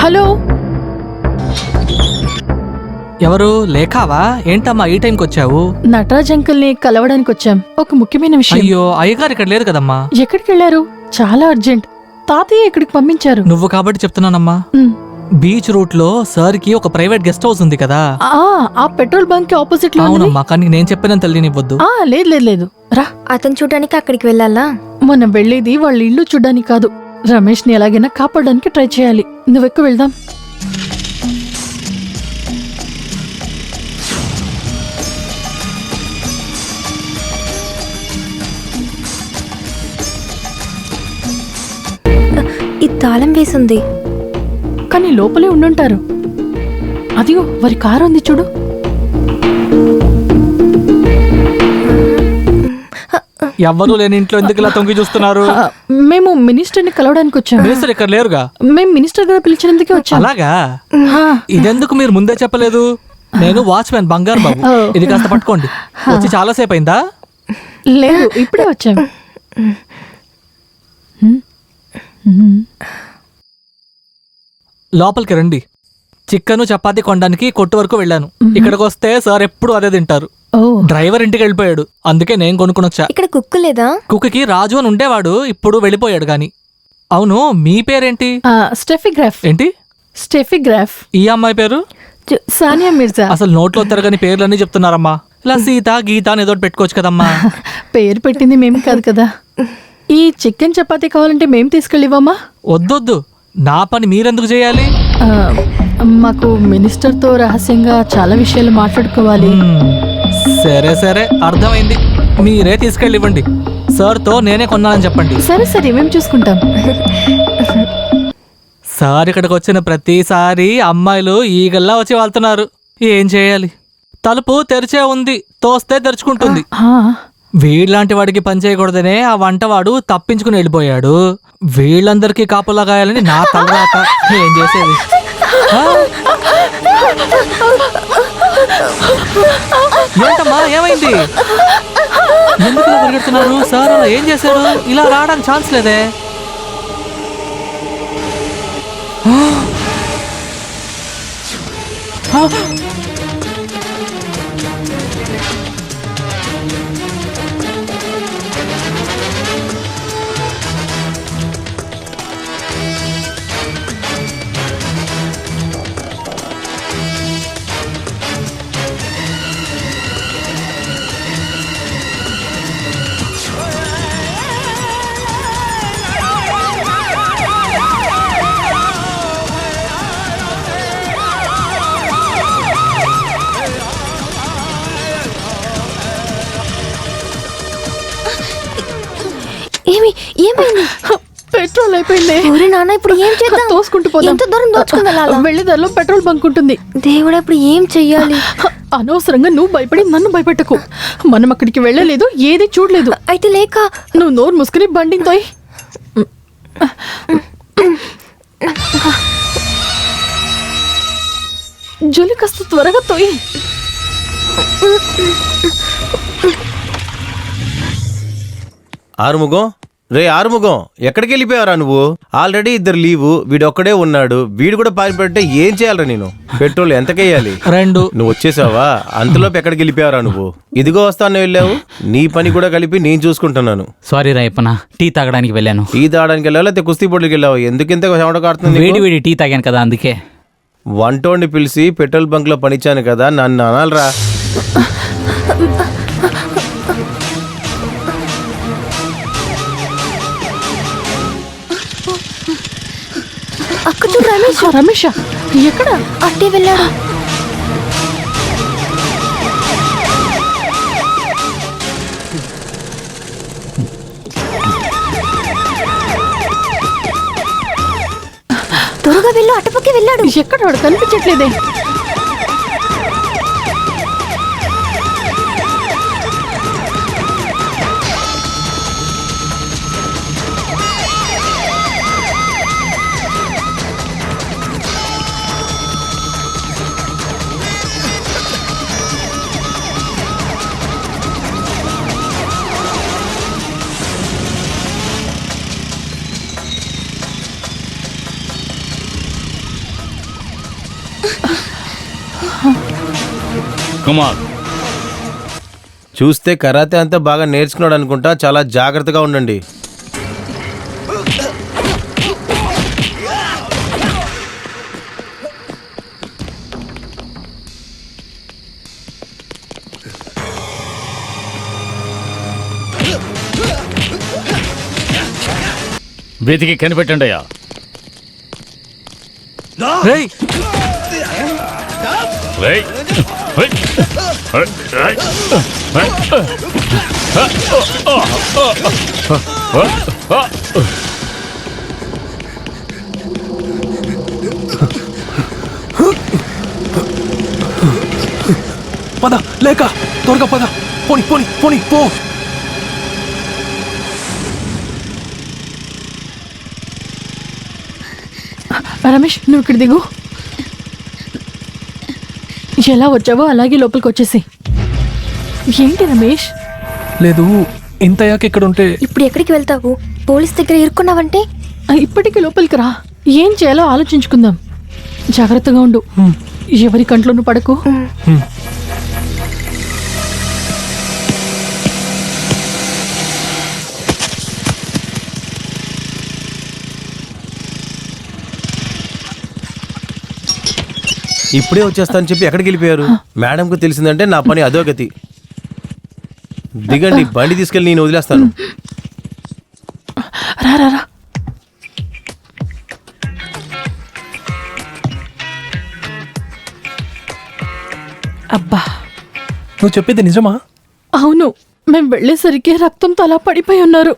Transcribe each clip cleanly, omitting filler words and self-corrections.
Hello, ఎవరు? లేఖావా? ఏంటమ్మా ఈ టైంకి వచ్చావు? నటరాజ్ అంకుల్ని కలవడానికి వచ్చాం. ఒక ముఖ్యమైన విషయం. అయ్యో, అయ్యగారు ఇక్కడ లేరు కదమ్మా. ఎక్కడికి వెళ్లారు? చాలా అర్జెంట్. తాతయ్య ఇక్కడికి పంపించారు. నువ్వు కాబట్టి చెప్తున్నానమ్మా. బీచ్ రూట్ లో సార్ కి ఒక ప్రైవేట్ గెస్ట్ హౌస్ ఉంది కదా, ఆ పెట్రోల్ బంక్ కి ఆపోజిట్ లో. అవునమ్మా, కానీ నేను చెప్పినంత తెలియనివ్వద్దు. లేదు లేదు లేదు, రా. అతను చూడడానికి అక్కడికి వెళ్ళాలా? మనం వెళ్లేది వాళ్ళ ఇల్లు చూడ్డానికి కాదు, రమేష్ ని ఎలాగైనా కాపాడడానికి ట్రై చేయాలి. నువ్వెక్కు, వెళ్దాం. ఈ తాళం వేసింది, కానీ లోపలే ఉండుంటారు. అదిగో వారి కారు ఉంది చూడు. ఎవ్వరూ లేని ఇంట్లో ఎందుకు ఇలా తొంగి చూస్తున్నారు? మేము మినిస్టర్ ని కలవడానికి వచ్చాము. మినిస్టర్ ఇక్కడ లేరుగా. మేము మినిస్టర్ గారు పిలిచినందుకే వచ్చాము. అలాగా? ఇదెందుకు మీరు ముందే చెప్పలేదు? నేను వాచ్మెన్ బంగారు బాబు. ఇది కాస్త పట్టుకోండి. వచ్చి చాలాసేపు అయిందా? లేదు, ఇప్పుడే వచ్చాము. లోపలికి రండి. చికెన్ చపాతీ కొనడానికి కొట్టు వరకు వెళ్ళాను. ఇక్కడికి వస్తే సార్ ఎప్పుడు అదే తింటారు. డ్రైవర్ ఇంటికి వెళ్ళిపోయాడు, అందుకే నేను కొనుక్కొని వచ్చా. ఇక్కడ కుక్కు లేదా? కుక్కకి రాజు అని ఉండేవాడు, ఇప్పుడు వెళ్ళిపోయాడు. గాని అవును, మీ పేరేంటి? స్టెఫిగ్రాఫ్. ఏంటి స్టెఫిగ్రాఫ్? ఈ అమ్మాయి పేరు సానియా మిర్జా. అసలు నోట్లో తిరగని పేర్లన్నీ చెప్తున్నారమ్మా. ఇలా సీత గీత అని ఏదో పెట్టుకోవచ్చు కదమ్మా. పేరు పెట్టింది మేము కాదు కదా. ఈ చికెన్ చపాతీ కావాలంటే మేము తీసుకెళ్ళివ్వమ్మా? వద్దొద్దు, నా పని మీరెందుకు చేయాలి? మాకు మినిస్టర్తో రహస్యంగా చాలా విషయాలు మాట్లాడుకోవాలి. సరే సరే, అర్థమైంది. మీరే తీసుకెళ్ళివ్వండి. సార్తో నేనే కొన్నానని చెప్పండి. సరే సరే, మేము చూసుకుంటాం. సార్ ఇక్కడికి వచ్చిన ప్రతిసారి అమ్మాయిలు ఈగల్లా వచ్చి వాళ్తున్నారు. ఏం చేయాలి? తలుపు తెరిచే ఉంది, తోస్తే తెరుచుకుంటుంది. వీళ్ళలాంటి వాడికి పని చేయకూడదనే ఆ వంటవాడు తప్పించుకుని వెళ్ళిపోయాడు. వీళ్ళందరికీ కాపులా కాయాలని నా తలరాత. ఏం చేసేది? ఏంటమ్మా, ఏమైంది? ఎందుకు ఇలా పరిగెడుతున్నారు? సార్ అలా ఏం చేశారు? ఇలా రావడానికి ఛాన్స్ లేదే. ఏమైంది? పెట్రోల్ అయిపోయింది. నాన్న, ఇప్పుడు ఏం చేద్దాం? తోసుకుంటూ పోదాం. ఎంత దూరం దోచుకుని వెళ్ళాలా? వెళ్ళే దారిలో పెట్రోల్ బంక్ ఉంటుంది. దేవుడా, ఇప్పుడు ఏం చెయ్యాలి? అనవసరంగా నువ్వు భయపడి నన్ను భయపెట్టకు. మనం అక్కడికి వెళ్ళలేదు, ఏది చూడలేదు. అయితే లేక నువ్వు నోరు ముసుకుని బండిని తోయ్. జొలి కాస్త త్వరగా తోయి. ఆరుముగం, రే ఆరుముగం, ఎక్కడికి వెళ్ళిపోయావరా నువ్వు? ఆల్రెడీ ఇద్దరు లీవు, వీడొక్కడే ఉన్నాడు. వీడు కూడా పారిపడితే ఏం చేయాలరా నేను? పెట్రోల్ ఎంతకేయాలి? 2. నువ్వు వచ్చేసావా? అంతలోపు ఎక్కడికి వెళ్ళిపోయావరా నువ్వు? ఇదిగో వస్తాను వెళ్ళావు. నీ పని కూడా కలిపి నేను చూసుకుంటున్నాను. సారీ రాయప్పన, టీ తాగడానికి వెళ్ళాను. టీ తాగడానికి వెళ్ళావు లేకపోతే కుస్తీ పోటీకి వెళ్ళావు? ఎందుకింత చెమట కారుతుంది? వేడి వేడి టీ తాగాను కదా, అందుకే. వంటోడిని పిలిచి పెట్రోల్ బంక్ లో పనిచ్చాను కదా, నన్ను అనాలరా? అక్క చూడు, రమేష్. రమేష్ ఎక్కడ? అట్టే వెళ్ళాడు. త్వరగా వెళ్ళు, అటుపక్కే వెళ్ళాడు. ఎక్కడ? వాడు కనిపించట్లేదే. కమాన్. చూస్తే కరాతే అంతా బాగా నేర్చుకున్నాడు అనుకుంటా. చాలా జాగ్రత్తగా ఉండండి. వెతికి కనిపెట్టండి అయ్యా. రేయ్ రేయ్. రేయ్. రేయ్. పద లేక త్వరగా పద. పోని పోని పోని పో. రమేష్ నువ్వు ఇక్కడ దిగు. ఎలా వచ్చావో అలాగే లోపలికి వచ్చేసి. ఏంటి రమేష్? లేదు ఇంతయాక ఇక్కడ ఉంటే ఇప్పుడు ఎక్కడికి వెళ్తావు? పోలీస్ దగ్గర ఇరుక్కున్నావంటే ఇప్పటికీ లోపలికి రా. ఏం చేయాలో ఆలోచించుకుందాం. జాగ్రత్తగా ఉండు. ఎవరి కంట్లోనూ పడకు. ఇప్పుడే వచ్చేస్తానని చెప్పి ఎక్కడికి వెళ్ళిపోయారు? మేడంకు తెలిసిందంటే నా పని అధోగతి. దిగండి, బండి తీసుకెళ్ళి నేను వదిలేస్తాను. రా రా రా. అబ్బా నువ్వు చెప్పేది నిజమా? అవును, మేము వెళ్ళేసరికి రక్తంతో అలా పడిపోయి ఉన్నారు.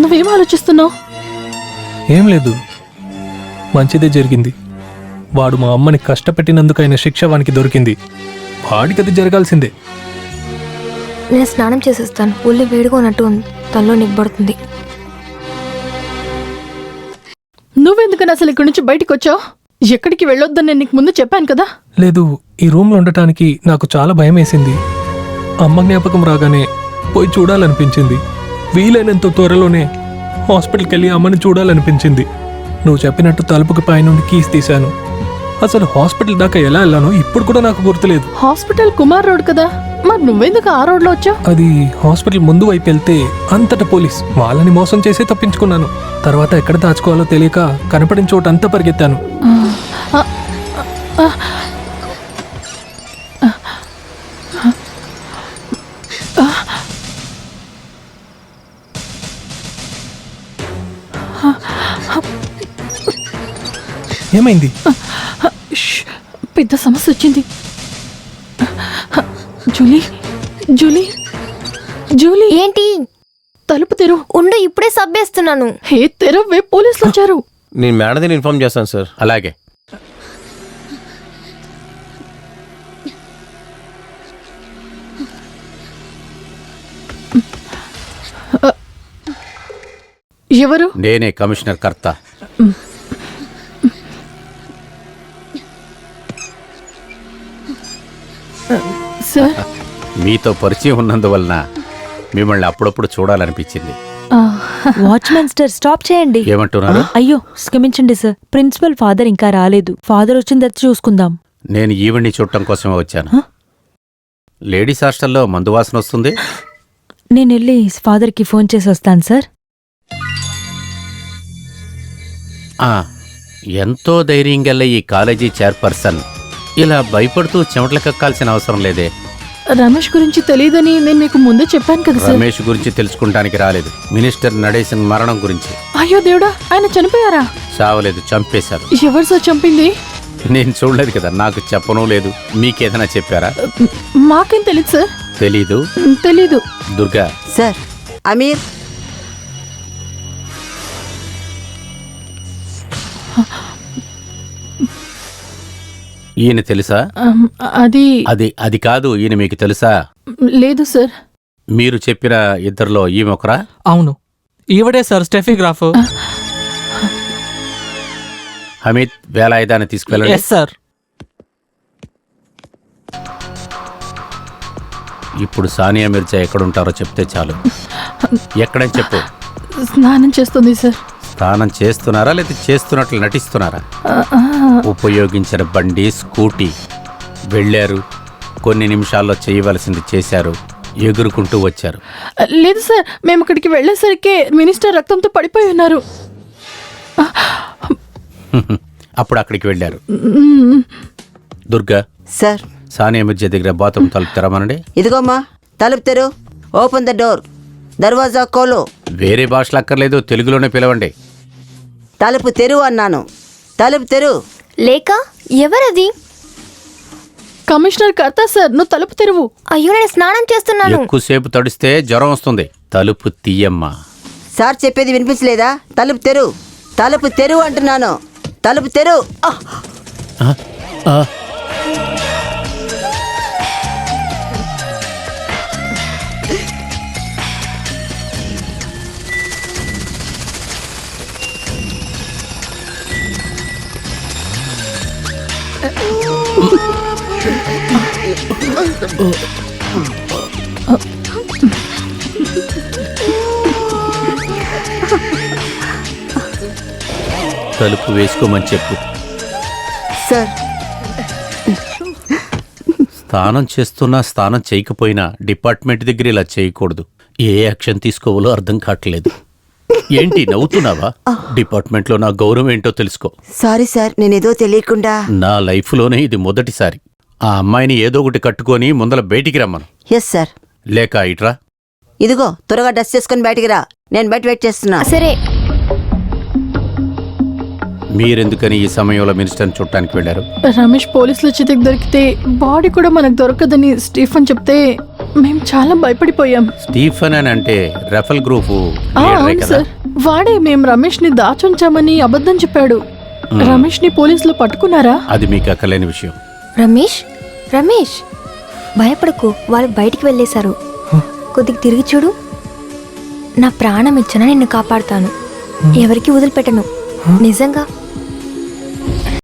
నువ్వేం ఆలోచిస్తున్నావు? ఏం లేదు, మంచిదే జరిగింది. వాడు మా అమ్మని కష్టపెట్టినందుకైన శిక్ష వానికి దొరికింది. వాడికి అది జరగాల్సిందే. నేను స్నానం చేసేస్తాను. ఒళ్ళు వేడిగా ఉన్నట్టు ఉంది. తనలో నిబ్బడుతుంది. నువ్వెందుకని అసలు ఇక్కడి నుంచి బయటికి వచ్చావు? ఎక్కడికి వెళ్ళొద్దని నేను నీకు ముందు చెప్పాను కదా. లేదు, ఈ రూమ్లో ఉండటానికి నాకు చాలా భయం వేసింది. అమ్మ జ్ఞాపకం రాగానే పోయి చూడాలనిపించింది. వీలైనంత త్వరలోనే హాస్పిటల్కి వెళ్ళి అమ్మని చూడాలనిపించింది. నువ్వు చెప్పినట్టు తలుపుకి పైనుండి కీస్ తీశాను. అసలు హాస్పిటల్ దాకా ఎలా వెళ్ళానో ఇప్పుడు కూడా నాకు గుర్తులేదు. హాస్పిటల్ కుమార్ రోడ్ కదా, మరి నువ్వెందుకు ఆ రోడ్లో వచ్చావు? అది హాస్పిటల్ ముందు వైపు వెళ్తే అంతటా పోలీస్. వాళ్ళని మోసం చేసి తప్పించుకున్నాను. తర్వాత ఎక్కడ దాచుకోవాలో తెలియక కనపడిన చోట అంతా పరిగెత్తాను. ఏమైంది? పెద్ద సమస్య వచ్చింది. జూలీ, జూలీ, జూలీ, ఏంటి? తలుపు తెరువు. ఉండు, ఇప్పుడే సబ్బేస్తున్నాను. హే తెరవే, పోలీసులు వచ్చారు. నేను మేడంని ఇన్ఫార్మ్ చేస్తాను సార్. అలాగే. ఎవరు? నేనే కమిషనర్ కర్త. సార్, మీతో పరిచయం ఉన్నందువలన మిమ్మల్ని అప్పుడప్పుడు చూడాలనిపించింది. వాచ్మెన్ సార్, స్టాప్ చేయండి. ఏమంటున్నారు? అయ్యో క్షమించండి సార్, ప్రిన్సిపల్ ఫాదర్ ఇంకా రాలేదు. ఫాదర్ వచ్చిన తర్వాత చూసుకుందాం. నేను ఈవిడ్ని చూడటం కోసమే వచ్చాను. లేడీస్ హాస్టల్లో మందు వాసన వస్తుంది. నేను వెళ్ళి ఫాదర్కి ఫోన్ చేసి వస్తాను సార్. ఎంతో ధైర్యంగా ఈ కాలేజీ చైర్పర్సన్ ఇలా భయపడుతూ చెమటలు కక్కాల్సిన అవసరం లేదే. రమేష్ గురించి తెలియదని నేను మీకు ముందే చెప్పాను కదా సార్. రమేష్ గురించి తెలుసుకుంటానికి రాలేదు. మినిస్టర్ నడేసన్ మరణం గురించి. అయ్యో దేవుడా, ఆయన చనిపోయారా? చావలేదు, చంపేశారు. ఎవరు సార్ చంపింది? నేను చూడలేదు కదా, నాకు చెప్పనూ లేదు. మీకేదైనా చెప్పారా? మాకేం తెలియదు సార్. తెలీదు? తెలీదు. దుర్గా సార్, అమీర్ ఈయన తెలుసా? అది అది అది కాదు, ఈయన మీకు తెలుసా? లేదు సార్. మీరు చెప్పిన ఇద్దరిలో ఈమె ఒకరా? అవును, ఈవిడే సార్ స్టెఫిగ్రాఫ్. హమీద్, వేలాయుధాన్ని తీసుకువెళ్ళండి. Yes sir. ఇప్పుడు సానియా మిర్జా ఎక్కడుంటారో చెప్తే చాలు. ఎక్కడని చెప్పు. స్నానం చేస్తుంది సార్. స్నానం చేస్తున్నారా లేదా చేస్తున్నట్లు నటిస్తున్నారా? ఉపయోగించిన బండి స్కూటీ. వెళ్ళారు, కొన్ని నిమిషాల్లో చేయవలసింది చేశారు, ఎగురుకుంటూ వచ్చారు. లేదు సార్, మేము అక్కడికి వెళ్ళేసరికి మినిస్టర్ రక్తంతో పడిపోయి ఉన్నారు. అప్పుడు అక్కడికి వెళ్ళారు. మ్మ్. దుర్గా, సార్ సానియా మిర్జా దగ్గర బాత్రూమ్ తలుపు తెరమనండి. ఇదిగోమ్మా, తలుపు తెరు. Open the door. దర్వాజా కోలు. వేరే భాషలు అక్కర్లేదు, తెలుగులోనే పిలవండి. తలుపు తెరు అన్నాను. తలుపు తెరు. లేక ఎవరది? కమిషనర్ కర్తా సార్, నువ్వు తలుపు తెరువు. అయ్యో, నేను స్నానం చేస్తున్నాను. ఎక్కువసేపు తడిస్తే జ్వరం వస్తుంది. తలుపు తీయమ్మా. సార్ చెప్పేది వినిపించలేదా? తలుపు తెరు. తలుపు తెరు అంటున్నాను. తలుపు తెరు. తలుపు వేసుకోమని చెప్పు. సార్ స్నానం చేస్తున్నా స్నానం చేయకపోయినా డిపార్ట్మెంట్ దగ్గర ఇలా చేయకూడదు. ఏ యాక్షన్ తీసుకోవాలో అర్థం కావట్లేదు. ఏంటి నవ్వుతున్నావా? డిపార్ట్మెంట్లో నా గౌరవం ఏంటో తెలుసుకో. సారీ సార్, నేనేదో తెలియకుండా. నా లైఫ్లోనే ఇది మొదటిసారి. ఆ అమ్మాయిని ఏదో ఒకటి కట్టుకొని ముందల బయటికి రమ్మను. Yes sir. లేక ఇట్రా. ఇదిగో త్వరగా డ్రెస్ చేసుకుని బయటికి రా. నేను బయట వెయిట్ చేస్తున్నా. సరే. మీరెందుకని ఈ సమయంలో మినిస్టర్ని చూడటానికి వెళ్ళారు? రమేష్ పోలీసుల చేతికి దొరికితే బాడీ కూడా మనకు దొరకదని స్టీఫన్ చెప్తే మేము చాలా భయపడిపోయాం. స్టీఫెన్ అని అంటే రెఫల్ గ్రూపు ఆ, లీడరే అవును కదా? సార్, వాడే మేము రమేష్ ని దాచుంచామని అబద్ధం చెప్పాడు. రమేష్ ని పోలీసులు పట్టుకున్నారా? అది మీకు అక్కర్లేని విషయం. రమేష్, రమేష్, భయపడకు. వాళ్ళు బయటికి వెళ్ళేశారు. కొద్దిగా తిరిగి చూడు. నా ప్రాణం ఇచ్చినా నిన్ను కాపాడుతాను. ఎవరికి వదిలిపెట్టను. నిజంగా.